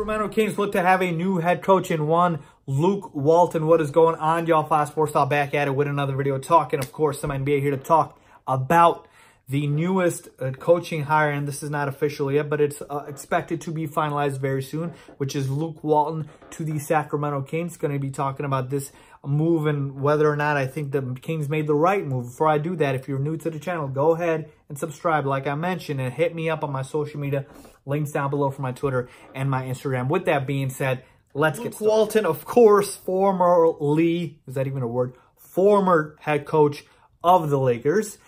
Sacramento Kings look to have a new head coach in one, Luke Walton. What is going on, y'all? Fox Sports Style back at it with another video talking, of course, some NBA here to talk about the newest coaching hire, and this is not official yet, but it's expected to be finalized very soon, which is Luke Walton to the Sacramento Kings. Going to be talking about this move and whether or not I think the Kings made the right move. Before I do that, if you're new to the channel, go ahead and subscribe like I mentioned, and hit me up on my social media. Links down below for my Twitter and my Instagram. With that being said, let's get started. Luke Walton, of course, formerly, is that even a word? Former head coach of the Lakers.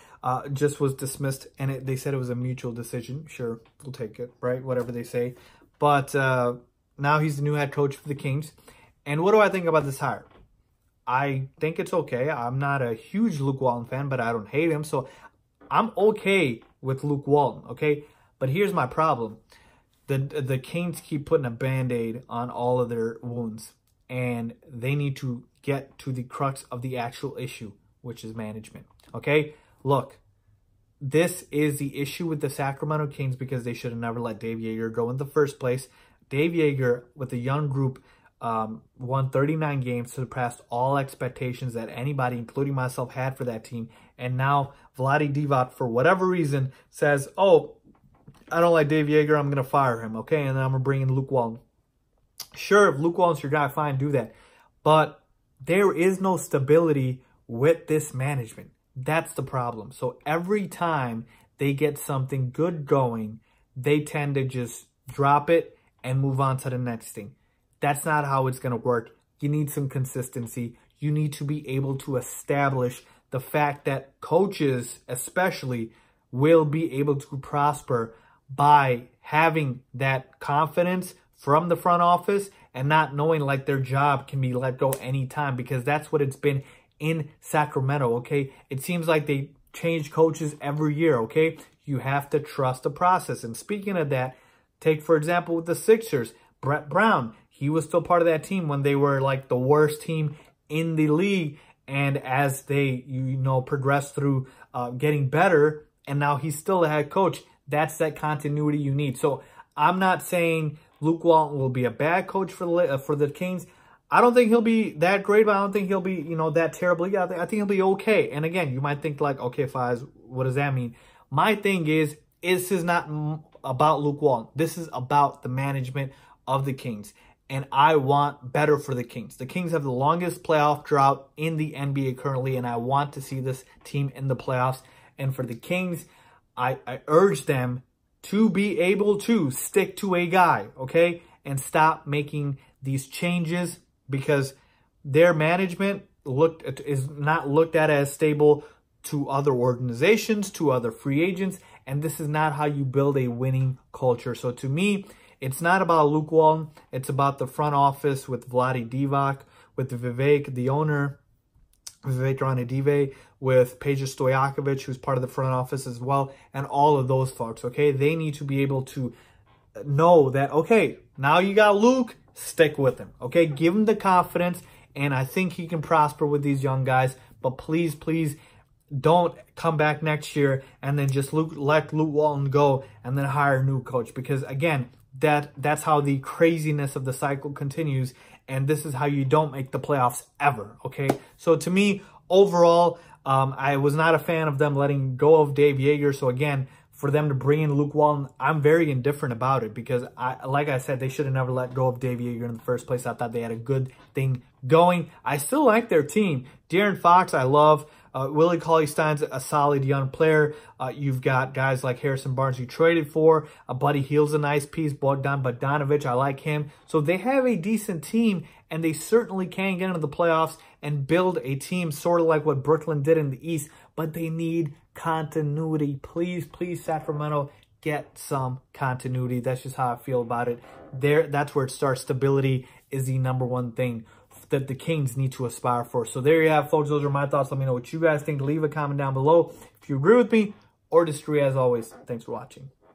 Just was dismissed, and they said it was a mutual decision. Sure, we'll take it, right? Whatever they say. But now he's the new head coach for the Kings. And what do I think about this hire? I think it's okay. I'm not a huge Luke Walton fan, but I don't hate him. So I'm okay with Luke Walton, okay? But here's my problem. The Kings keep putting a Band-Aid on all of their wounds. And they need to get to the crux of the actual issue, which is management, okay? Look, this is the issue with the Sacramento Kings because they should have never let Dave Joerger go in the first place. Dave Joerger, with a young group, won 39 games, surpassed all expectations that anybody, including myself, had for that team. And now Vlade Divac, for whatever reason, says, oh, I don't like Dave Joerger, I'm going to fire him, okay? And then I'm going to bring in Luke Walton. Sure, if Luke Walton's your guy, fine, do that. But there is no stability with this management. That's the problem. So every time they get something good going, they tend to just drop it and move on to the next thing. That's not how it's going to work. You need some consistency. You need to be able to establish the fact that coaches, especially, will be able to prosper by having that confidence from the front office and not knowing like their job can be let go anytime, because that's what it's been in Sacramento, okay? It seems like they change coaches every year, okay? You have to trust the process. And speaking of that, take, for example, with the Sixers, Brett Brown, he was still part of that team when they were like the worst team in the league. And as they, progressed through getting better, and now he's still a head coach, that's that continuity you need. So I'm not saying Luke Walton will be a bad coach for the Kings. I don't think he'll be that great, but I don't think he'll be, that terrible. Yeah, I think he'll be okay. And again, you might think like, okay, Faiz, what does that mean? My thing is this is not about Luke Walton. This is about the management of the Kings. And I want better for the Kings. The Kings have the longest playoff drought in the NBA currently, and I want to see this team in the playoffs. And for the Kings, I urge them to be able to stick to a guy, okay? And stop making these changes, because their management is not looked at as stable to other organizations, to other free agents, and this is not how you build a winning culture. So to me, it's not about Luke Walton. It's about the front office with Vlade Divac, with Vivek, the owner, Vivek Ranadive, with Peja Stojakovic, who's part of the front office as well, and all of those folks, okay? They need to be able to know that, okay, now you got Luke, stick with him, okay? Give him the confidence, and I think he can prosper with these young guys. But please, please don't come back next year and then just let Luke Walton go and then hire a new coach, because again, that's how the craziness of the cycle continues, and this is how you don't make the playoffs ever, okay? So to me, overall, I was not a fan of them letting go of Dave Joerger. So again, for them to bring in Luke Walton, I'm very indifferent about it, because, like I said, they should have never let go of Dave Joerger in the first place. I thought they had a good thing going. I still like their team. De'Aaron Fox, I love. Willie Cauley-Stein's a solid young player. You've got guys like Harrison Barnes you traded for. Buddy Hield's a nice piece. Bogdan Bogdanovic, I like him. So they have a decent team, and they certainly can get into the playoffs and build a team sort of like what Brooklyn did in the East. But they need continuity. Please, please, Sacramento, get some continuity. That's just how I feel about it. That's where it starts. Stability is the #1 thing that the Kings need to aspire for. So there you have, folks. Those are my thoughts. Let me know what you guys think. Leave a comment down below if you agree with me or disagree. As always, thanks for watching.